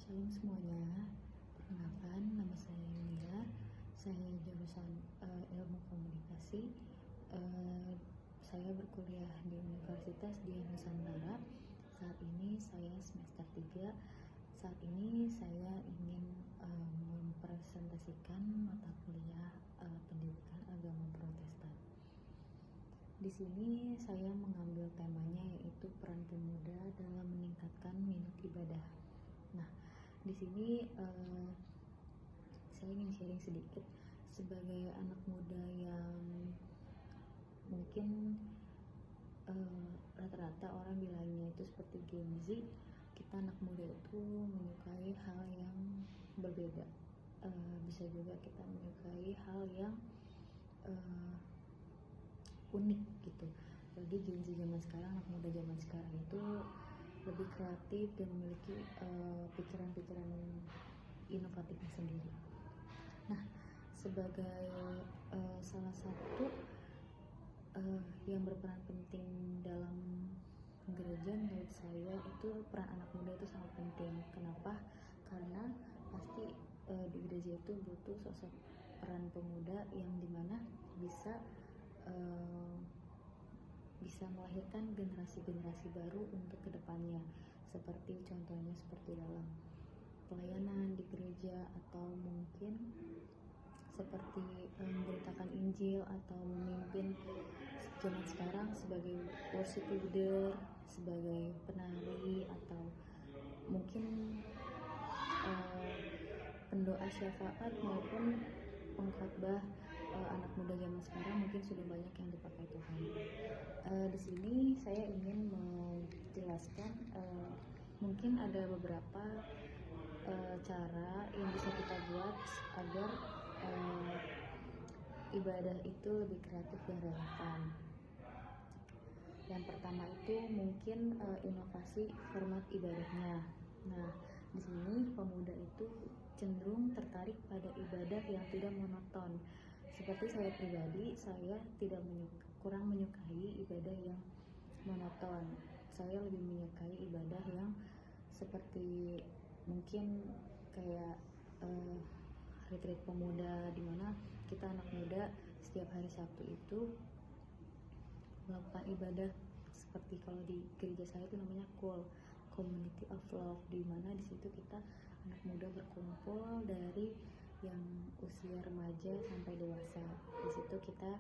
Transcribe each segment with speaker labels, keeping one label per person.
Speaker 1: Shalom semuanya, perkenalkan nama saya Yulia. Saya jurusan ilmu komunikasi. Saya berkuliah di Universitas Dian Nusantara. Saat ini saya semester 3. Saat ini saya ingin mempresentasikan mata kuliah pendidikan agama Protestan. Di sini saya mengambil temanya yaitu peran pemuda dalam meningkatkan minat ibadah. Nah, di sini saya ingin sharing sedikit sebagai anak muda yang mungkin rata-rata orang bilangnya itu seperti Gen Z. Kita anak muda itu menyukai hal yang berbeda. Bisa juga kita menyukai hal yang unik gitu. Jadi Gen Z zaman sekarang, anak muda zaman sekarang itu lebih kreatif dan memiliki pikiran-pikiran inovatifnya sendiri. Nah, sebagai salah satu yang berperan penting dalam gereja, menurut saya itu peran anak muda itu sangat penting. Kenapa? Karena pasti di gereja itu butuh sosok peran pemuda yang dimana bisa melahirkan generasi-generasi baru untuk kedepannya, seperti contohnya seperti dalam pelayanan di gereja, atau mungkin seperti memberitakan Injil, atau memimpin zaman sekarang sebagai worship leader, sebagai penari, atau mungkin pendoa syafaat maupun pengkhotbah. Anak muda zaman sekarang mungkin sudah banyak yang dipakai Tuhan. Di sini saya ingin menjelaskan mungkin ada beberapa cara yang bisa kita buat agar ibadah itu lebih kreatif dan relevan. Yang pertama itu mungkin inovasi format ibadahnya. Nah, di sini pemuda itu cenderung tertarik pada ibadah yang tidak monoton. Seperti saya pribadi, saya kurang menyukai ibadah yang monoton. Saya lebih menyukai ibadah yang seperti mungkin kayak retreat pemuda, di mana kita anak muda setiap hari Sabtu itu melakukan ibadah seperti kalau di gereja saya itu namanya KUL, Community of Love, di mana di situ kita anak muda berkumpul dari yang usia remaja sampai dewasa. Di situ kita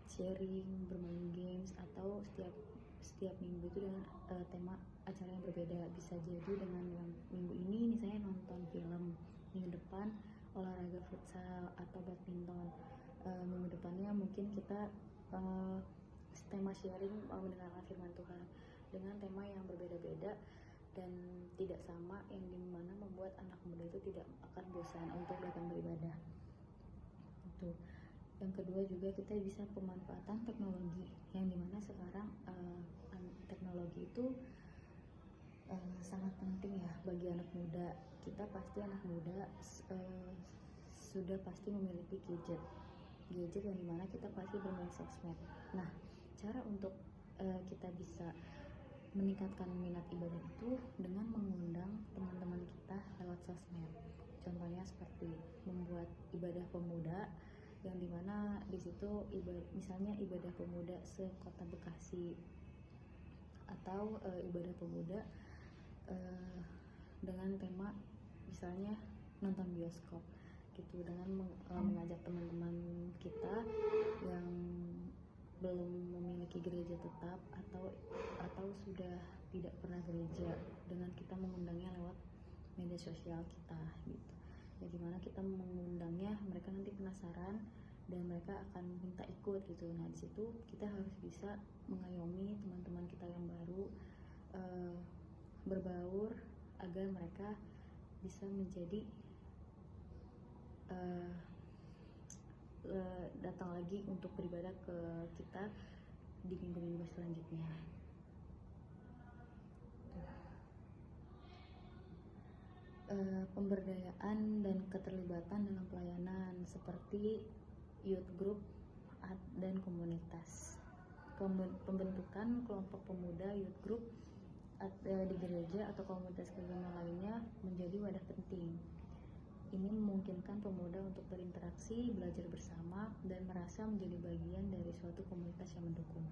Speaker 1: sharing, bermain games, atau setiap minggu itu dengan tema acara yang berbeda. Bisa jadi dengan yang minggu ini misalnya nonton film, minggu depan olahraga futsal atau badminton, minggu depannya mungkin kita tema sharing mendengarkan firman Tuhan dengan tema yang berbeda-beda dan tidak sama, yang dimana membuat anak muda itu tidak akan bosan untuk datang beribadah. Itu. Yang kedua juga kita bisa pemanfaatan teknologi, yang dimana sekarang teknologi itu sangat penting ya bagi anak muda. Kita pasti anak muda sudah pasti memiliki gadget yang dimana kita pasti bermain sosmed. Nah, cara untuk kita bisa meningkatkan minat ibadah itu dengan mengundang teman-teman kita lewat sosmed. Contohnya seperti membuat ibadah pemuda, yang dimana di situ misalnya ibadah pemuda sekota Bekasi, atau ibadah pemuda dengan tema misalnya nonton bioskop gitu, dengan mengajak teman-teman kita yang belum memiliki gereja tetap atau sudah tidak pernah gereja, dengan kita mengundangnya lewat media sosial kita gitu. Ya, dimana kita mengundangnya, mereka nanti penasaran dan mereka akan minta ikut gitu. Nah, di situ kita harus bisa mengayomi teman-teman kita yang baru berbaur agar mereka bisa menjadi datang lagi untuk beribadah ke kita di minggu-minggu selanjutnya. Pemberdayaan dan keterlibatan dalam pelayanan seperti youth group dan komunitas. Pembentukan kelompok pemuda youth group di gereja atau komunitas keagamaan lainnya menjadi wadah penting. Ini memungkinkan pemuda untuk berinteraksi, belajar bersama, dan merasa menjadi bagian dari suatu komunitas yang mendukung.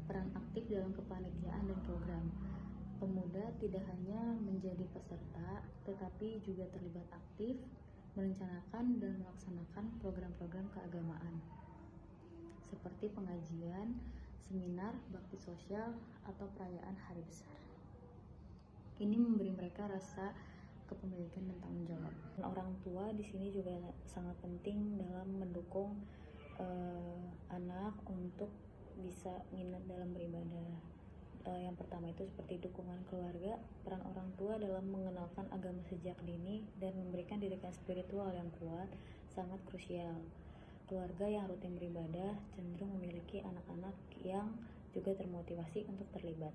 Speaker 1: Peran aktif dalam kepanitiaan dan program. Pemuda tidak hanya menjadi peserta, tetapi juga terlibat aktif, merencanakan dan melaksanakan program-program keagamaan, seperti pengajian, seminar, bakti sosial, atau perayaan hari besar. Ini memberi mereka rasa kepemilikan dan tanggung jawab. Orang tua di sini juga sangat penting dalam mendukung anak untuk bisa minat dalam beribadah. Yang pertama itu seperti dukungan keluarga. Peran orang tua dalam mengenalkan agama sejak dini dan memberikan didikan spiritual yang kuat sangat krusial. Keluarga yang rutin beribadah cenderung memiliki anak-anak yang juga termotivasi untuk terlibat.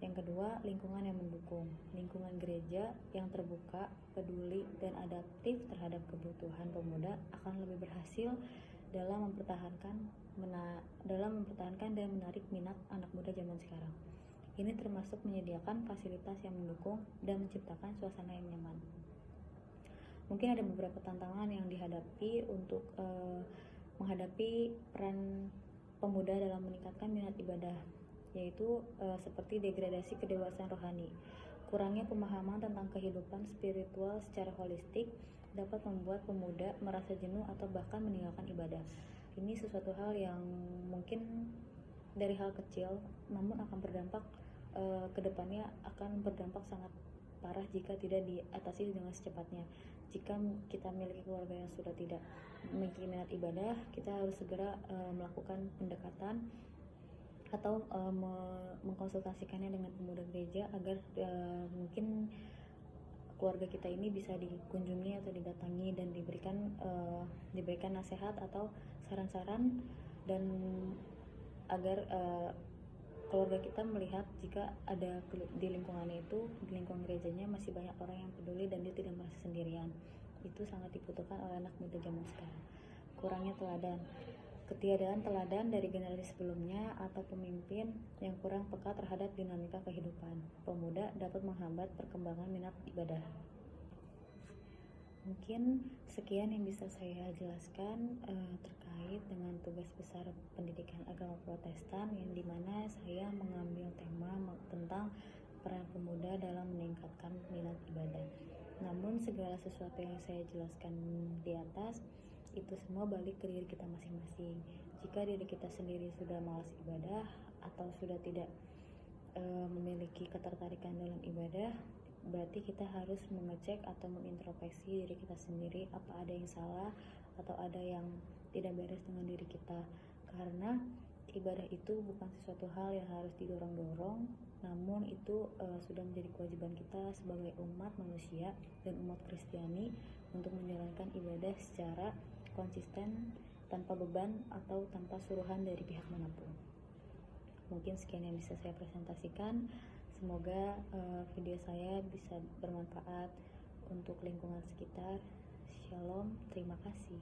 Speaker 1: Yang kedua, lingkungan yang mendukung. Lingkungan gereja yang terbuka, peduli, dan adaptif terhadap kebutuhan pemuda akan lebih berhasil dalam mempertahankan dan menarik minat anak muda zaman sekarang. Ini termasuk menyediakan fasilitas yang mendukung dan menciptakan suasana yang nyaman. Mungkin ada beberapa tantangan yang dihadapi untuk menghadapi peran pemuda dalam meningkatkan minat ibadah, yaitu seperti degradasi kedewasaan rohani. Kurangnya pemahaman tentang kehidupan spiritual secara holistik dapat membuat pemuda merasa jenuh atau bahkan meninggalkan ibadah. Ini sesuatu hal yang mungkin dari hal kecil, namun akan berdampak ke depannya akan berdampak sangat parah jika tidak diatasi dengan secepatnya. Jika kita memiliki keluarga yang sudah tidak memiliki minat ibadah, kita harus segera melakukan pendekatan atau mengkonsultasikannya dengan pemuda gereja agar mungkin keluarga kita ini bisa dikunjungi atau didatangi dan diberikan nasihat atau saran-saran, dan agar keluarga kita melihat jika ada di lingkungannya itu, di lingkungan gerejanya masih banyak orang yang peduli dan dia tidak merasa sendirian. Itu sangat dibutuhkan oleh anak muda zaman sekarang. Kurangnya teladan. Ketiadaan teladan dari generasi sebelumnya atau pemimpin yang kurang peka terhadap dinamika kehidupan pemuda dapat menghambat perkembangan minat ibadah. Mungkin sekian yang bisa saya jelaskan terkait dengan tugas besar pendidikan agama Protestan, yang dimana saya mengambil tema tentang peran pemuda dalam meningkatkan minat ibadah. Namun segala sesuatu yang saya jelaskan di atas itu semua balik ke diri kita masing-masing. Jika diri kita sendiri sudah malas ibadah atau sudah tidak memiliki ketertarikan dalam ibadah, berarti kita harus mengecek atau mengintrospeksi diri kita sendiri, apa ada yang salah atau ada yang tidak beres dengan diri kita. Karena ibadah itu bukan sesuatu hal yang harus didorong-dorong, namun itu sudah menjadi kewajiban kita sebagai umat manusia dan umat Kristiani untuk menjalankan ibadah secara konsisten, tanpa beban atau tanpa suruhan dari pihak manapun. Mungkin sekian yang bisa saya presentasikan. Semoga video saya bisa bermanfaat untuk lingkungan sekitar. Shalom, terima kasih.